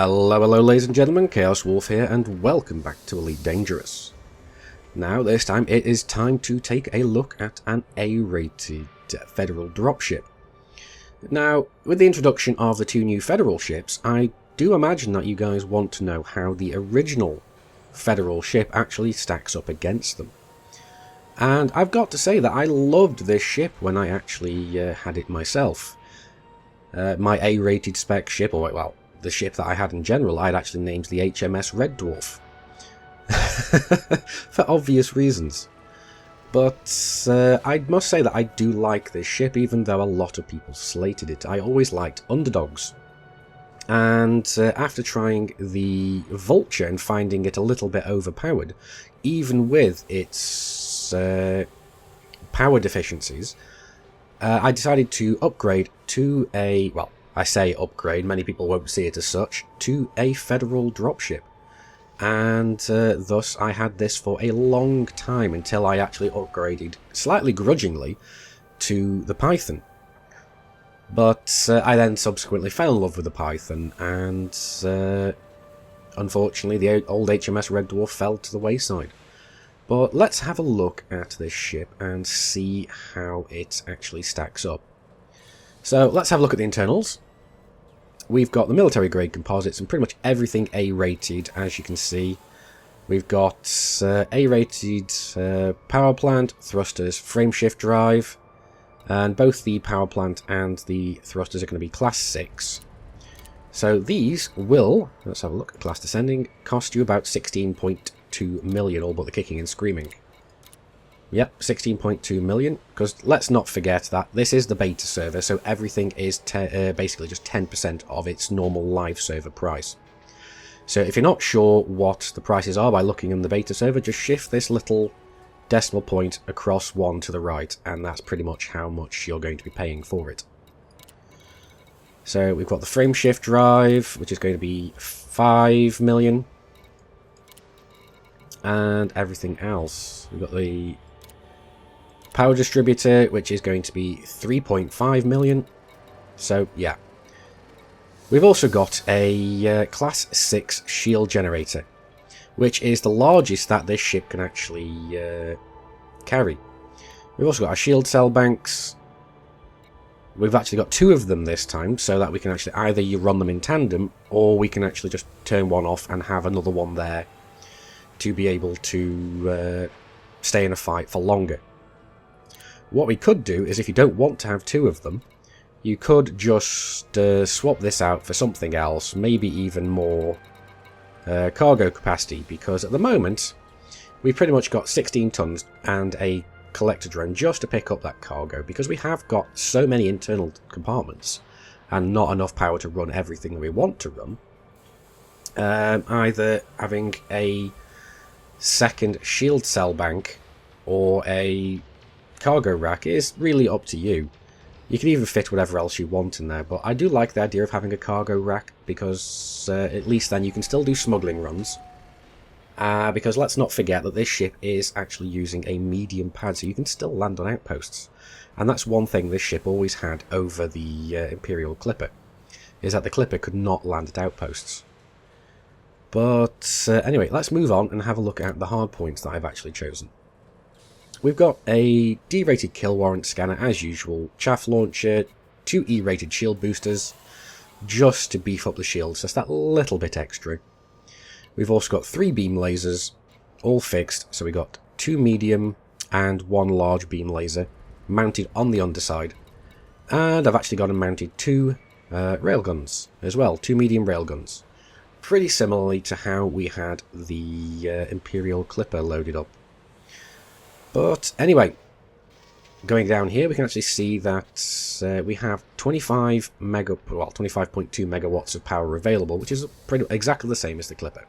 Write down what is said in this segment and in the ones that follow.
Hello ladies and gentlemen, Chaos Wolf here, and welcome back to Elite Dangerous. Now this time it is time to take a look at an A-rated Federal dropship. Now, with the introduction of the two new Federal ships, I do imagine that you guys want to know how the original Federal ship actually stacks up against them. And I've got to say that I loved this ship when I actually had it myself. My A-rated spec ship, or well, the ship that I had in general, I'd actually named the HMS Red Dwarf. For obvious reasons. But I must say that I do like this ship, even though a lot of people slated it. I always liked underdogs. And after trying the Vulture and finding it a little bit overpowered, even with its power deficiencies, I decided to upgrade to a, well, I say upgrade, many people won't see it as such, to a Federal dropship. And thus I had this for a long time until I actually upgraded, slightly grudgingly, to the Python. But I then subsequently fell in love with the Python, and unfortunately the old HMS Red Dwarf fell to the wayside. But let's have a look at this ship and see how it actually stacks up. So let's have a look at the internals. We've got the military grade composites and pretty much everything A-rated, as you can see. We've got A-rated power plant, thrusters, frameshift drive, and both the power plant and the thrusters are going to be class 6. So these will, let's have a look, class descending, cost you about 16.2 million, all but the kicking and screaming. Yep, 16.2 million, because let's not forget that this is the beta server, so everything is basically just 10% of its normal live server price. So if you're not sure what the prices are by looking in the beta server, just shift this little decimal point across one to the right, and that's pretty much how much you're going to be paying for it. So we've got the frameshift drive, which is going to be 5 million, and everything else. We've got the power distributor, which is going to be 3.5 million. So, yeah. We've also got a Class 6 shield generator, which is the largest that this ship can actually carry. We've also got our shield cell banks. We've actually got 2 of them this time, so that we can actually either you run them in tandem, or we can actually just turn one off and have another one there to be able to stay in a fight for longer. What we could do is, if you don't want to have 2 of them, you could just swap this out for something else, maybe even more cargo capacity, because at the moment we've pretty much got 16 tons and a collector drone just to pick up that cargo, because we have got so many internal compartments and not enough power to run everything we want to run. Either having a second shield cell bank or a cargo rack is really up to you. You can even fit whatever else you want in there, but I do like the idea of having a cargo rack, because at least then you can still do smuggling runs. Because let's not forget that this ship is actually using a medium pad, so you can still land on outposts. And that's one thing this ship always had over the Imperial Clipper, is that the Clipper could not land at outposts. But anyway, let's move on and have a look at the hardpoints that I've actually chosen. We've got a D-rated kill warrant scanner as usual, chaff launcher, 2 E-rated shield boosters, just to beef up the shields, just that little bit extra. We've also got 3 beam lasers, all fixed, so we've got 2 medium and 1 large beam laser, mounted on the underside. And I've actually got them mounted 2 railguns as well, 2 medium railguns. Pretty similarly to how we had the Imperial Clipper loaded up. But anyway, going down here, we can actually see that we have 25.2 megawatts of power available, which is exactly the same as the Clipper.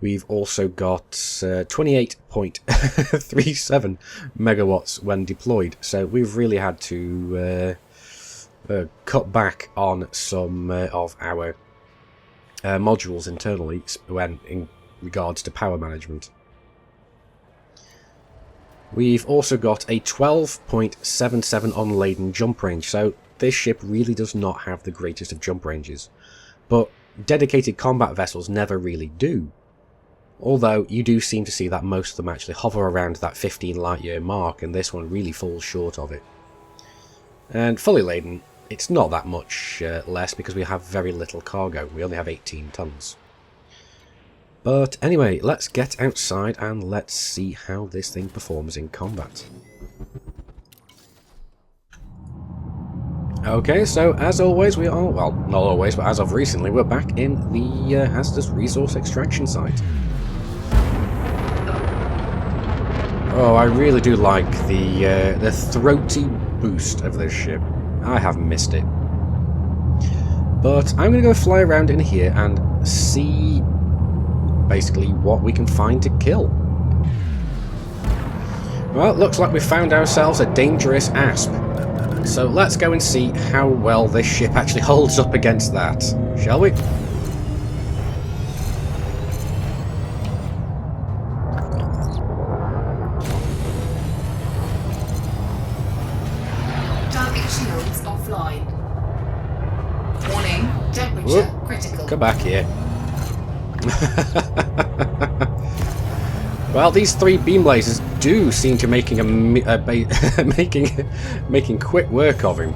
We've also got 28.37 megawatts when deployed, so we've really had to cut back on some of our modules internally when in regards to power management. We've also got a 12.77 unladen jump range, so this ship really does not have the greatest of jump ranges. But dedicated combat vessels never really do. Although you do seem to see that most of them actually hover around that 15 light year mark, and this one really falls short of it. And fully laden, it's not that much less because we have very little cargo. We only have 18 tons. But anyway, let's get outside and let's see how this thing performs in combat. Okay, so as always we are, well, not always, but as of recently, we're back in the hazardous resource extraction site. Oh, I really do like the throaty boost of this ship. I have missed it. But I'm going to go fly around in here and see basically what we can find to kill. Well, it looks like we found ourselves a dangerous asp. So let's go and see how well this ship actually holds up against that, shall we? Target shields offline. Warning, temperature critical. Come back here. Well, these 3 beam lasers do seem to making making quick work of him,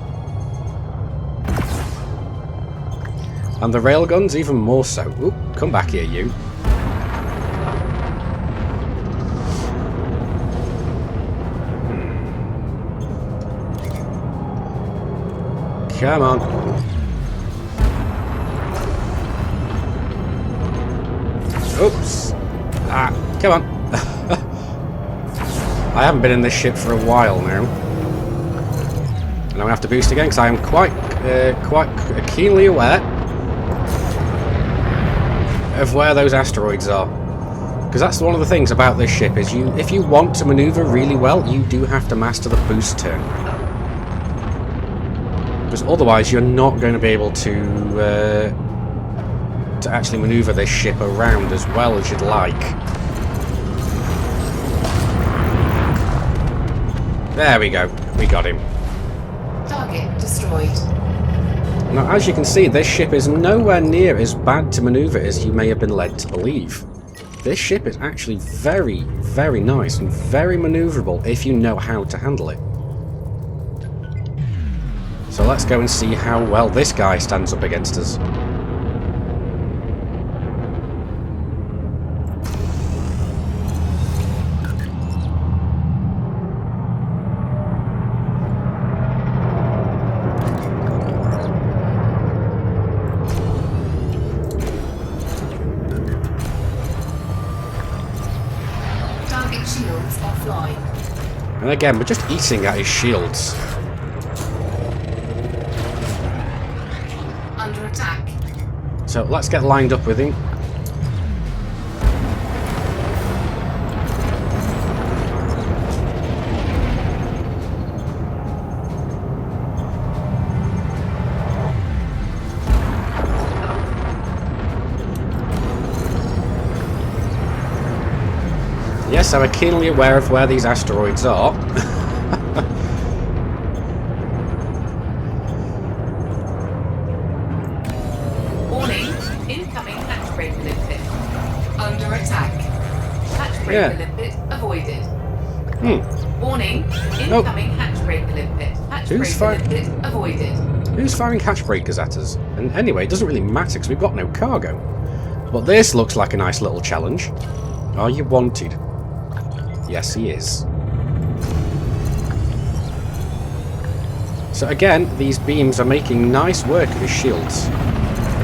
and the railguns even more so. Oop, come back here, you. Come on. Oops. Ah, come on. I haven't been in this ship for a while now. And I'm going to have to boost again because I am quite keenly aware of where those asteroids are. Because that's one of the things about this ship is if you want to maneuver really well, you do have to master the boost turn. Because otherwise you're not going to be able to actually maneuver this ship around as well as you'd like. There we go. We got him. Target destroyed. Now, as you can see, this ship is nowhere near as bad to maneuver as you may have been led to believe. This ship is actually very, very nice and very maneuverable if you know how to handle it. So let's go and see how well this guy stands up against us. Shields offline. And again, we're just eating at his shields. Under attack. So let's get lined up with him. Yes, I'm keenly aware of where these asteroids are. Warning, incoming hatch brake limpet. Under attack. Hatch brake limpet avoided. Warning, incoming hatch brake limpet. Hatch brake limpet avoided. Who's firing hatch breakers at us? And anyway, it doesn't really matter because we've got no cargo. But this looks like a nice little challenge. Are you wanted? Yes, he is. So again, these beams are making nice work of his shields.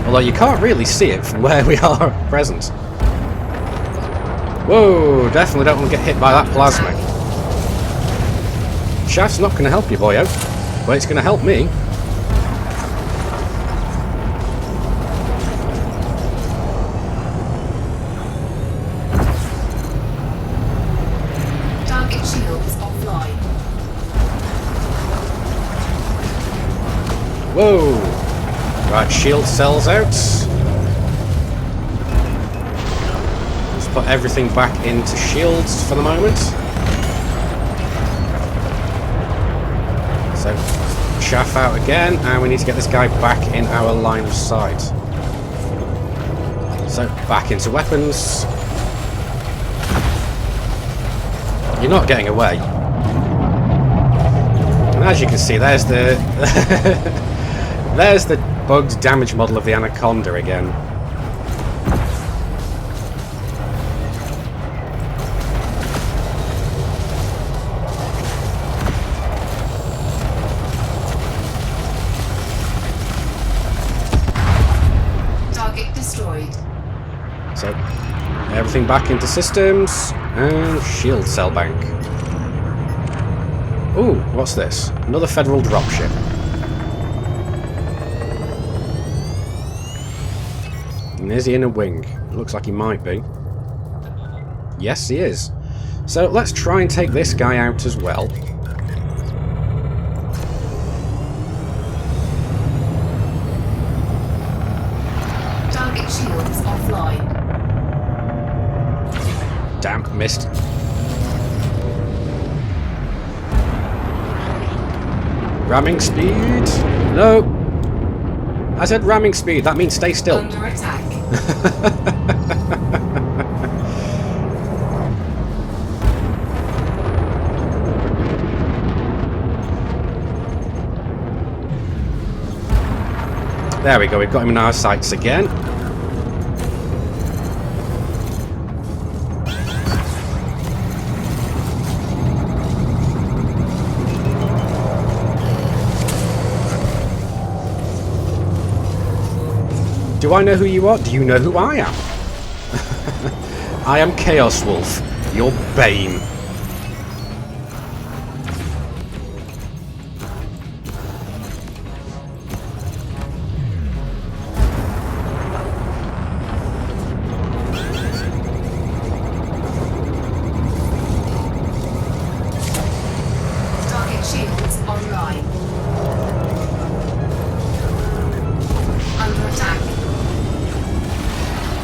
Although you can't really see it from where we are at present. Whoa, definitely don't want to get hit by that plasma. Shaft's not going to help you, boyo. But it's going to help me. Whoa! Right, shield cells out. Let's put everything back into shields for the moment. So, chaff out again, and we need to get this guy back in our line of sight. So, back into weapons. You're not getting away. And as you can see, there's the... there's the bugged damage model of the Anaconda again. So, everything back into systems, and shield cell bank. Ooh, what's this? Another federal dropship. And is he in a wing? Looks like he might be. Yes, he is. So, let's try and take this guy out as well. Target shields offline. Damn, missed. Ramming speed. No. I said ramming speed. That means stay still. Under attack. There we go. We've got him in our sights again. Do I know who you are? Do you know who I am? I am Chaos Wolf, your bane. Target shields online. Under attack.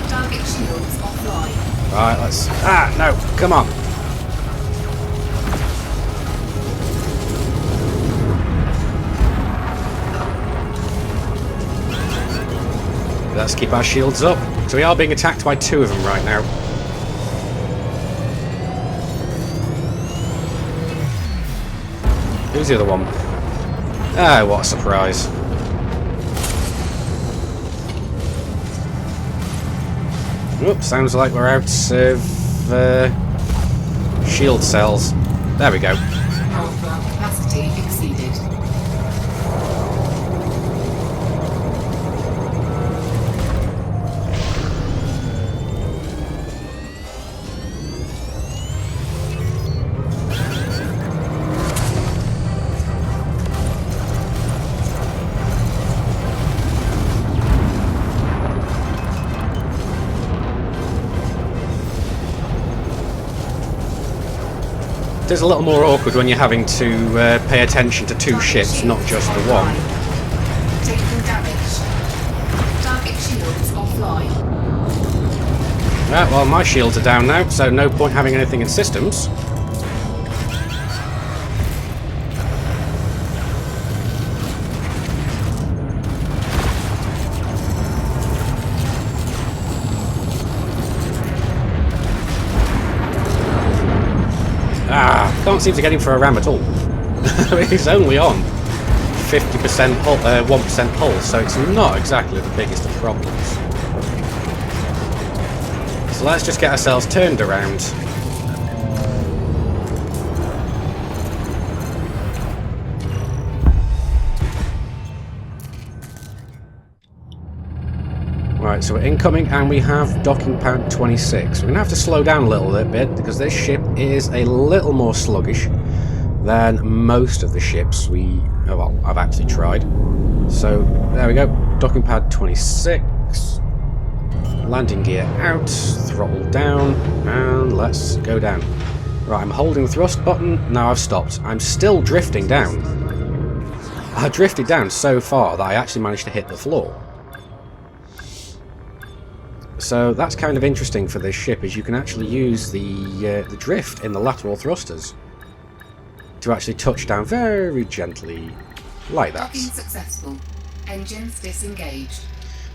Target shields offline. Right, let's... Ah, no, come on. Let's keep our shields up. So we are being attacked by two of them right now. Who's the other one? Ah, what a surprise. Oops, sounds like we're out of shield cells. There we go. Power plant capacity exceeded. It is a little more awkward when you're having to pay attention to two ships, not just the one. Taking damage. Target shields offline. Ah, well, my shields are down now, so no point having anything in systems. Can't seem to get him for a ram at all. He's only on 50% hull, 1% hull, so it's not exactly the biggest of problems. So let's just get ourselves turned around. Right, so we're incoming and we have docking pad 26. We're going to have to slow down a little bit because this ship is a little more sluggish than most of the ships I've actually tried. So, there we go. Docking pad 26. Landing gear out, throttle down, and let's go down. Right, I'm holding the thrust button. Now I've stopped. I'm still drifting down. I drifted down so far that I actually managed to hit the floor. So that's kind of interesting for this ship, is you can actually use the drift in the lateral thrusters to actually touch down very gently, like that. Docking successful. Engines disengaged.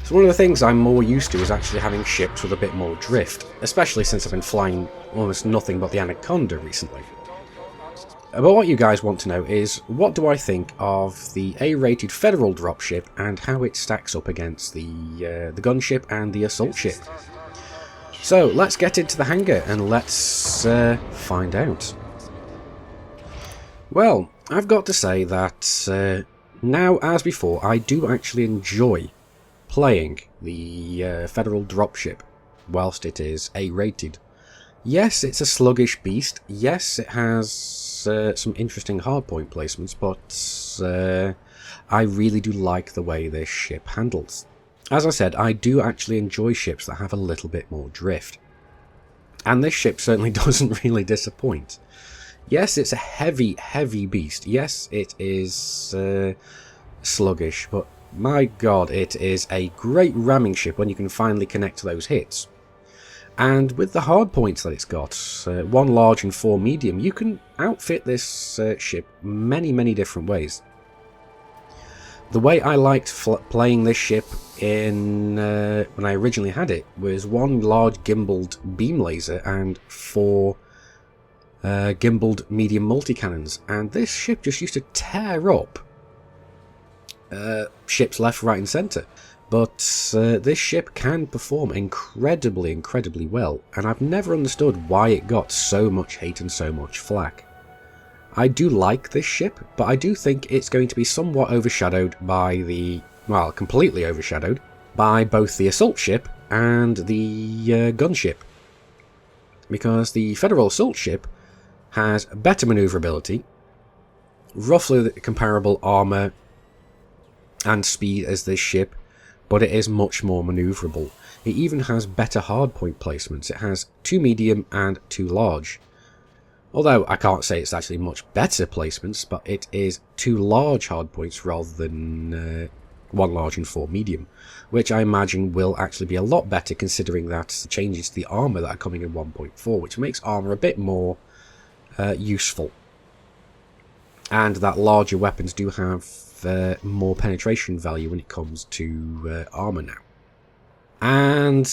So one of the things I'm more used to is actually having ships with a bit more drift, especially since I've been flying almost nothing but the Anaconda recently. But what you guys want to know is, what do I think of the A-rated Federal dropship and how it stacks up against the gunship and the assault ship? So let's get into the hangar and let's find out. Well, I've got to say that now, as before, I do actually enjoy playing the Federal dropship whilst it is A-rated. Yes, it's a sluggish beast. Yes, it has some interesting hardpoint placements, but I really do like the way this ship handles. As I said, I do actually enjoy ships that have a little bit more drift. And this ship certainly doesn't really disappoint. Yes, it's a heavy, heavy beast. Yes, it is sluggish, but my god, it is a great ramming ship when you can finally connect to those hits. And with the hardpoints that it's got, 1 large and 4 medium, you can outfit this ship many different ways. The way I liked playing this ship in when I originally had it was 1 large gimbaled beam laser and 4 gimbaled medium multi-cannons, and this ship just used to tear up ships left, right and centre. But this ship can perform incredibly well, and I've never understood why it got so much hate and so much flack. I do like this ship, but I do think it's going to be somewhat overshadowed by the... well, completely overshadowed by both the assault ship and the gunship. Because the Federal assault ship has better manoeuvrability, roughly comparable armour and speed as this ship, but it is much more manoeuvrable. It even has better hardpoint placements. It has 2 medium and 2 large. Although I can't say it's actually much better placements, but it is 2 large hardpoints rather than 1 large and 4 medium, which I imagine will actually be a lot better considering that changes to the armour that are coming in 1.4, which makes armour a bit more useful. And that larger weapons do have more penetration value when it comes to armour now. And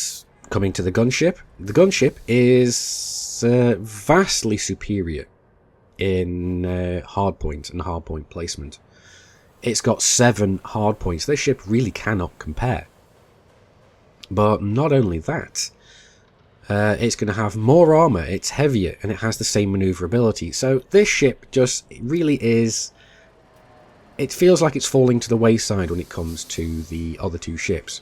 coming to the gunship is vastly superior in hardpoint and hardpoint placement. It's got 7 hardpoints. This ship really cannot compare. But not only that, it's going to have more armour, it's heavier, and it has the same manoeuvrability. So this ship just really is... it feels like it's falling to the wayside when it comes to the other 2 ships.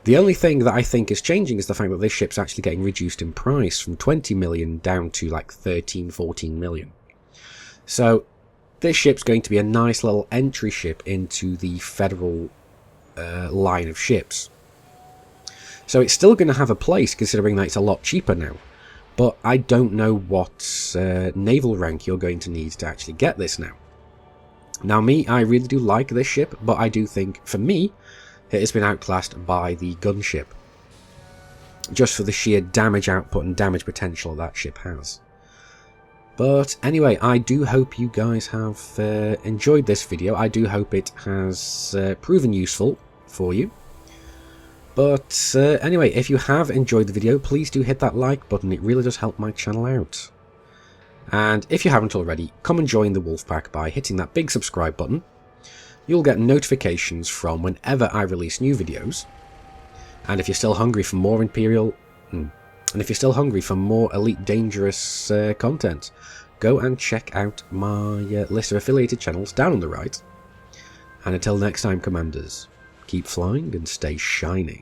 The only thing that I think is changing is the fact that this ship's actually getting reduced in price from 20 million down to like 13-14 million. So this ship's going to be a nice little entry ship into the Federal line of ships. So it's still going to have a place considering that it's a lot cheaper now. But I don't know what naval rank you're going to need to actually get this now. Now me, I really do like this ship, but I do think, for me, it has been outclassed by the gunship. Just for the sheer damage output and damage potential that ship has. But anyway, I do hope you guys have enjoyed this video. I do hope it has proven useful for you. But anyway, if you have enjoyed the video, please do hit that like button. It really does help my channel out. And if you haven't already, come and join the Wolfpack by hitting that big subscribe button. You'll get notifications from whenever I release new videos. And if you're still hungry for more Imperial... and if you're still hungry for more Elite Dangerous content, go and check out my list of affiliated channels down on the right. And until next time, Commanders, keep flying and stay shining.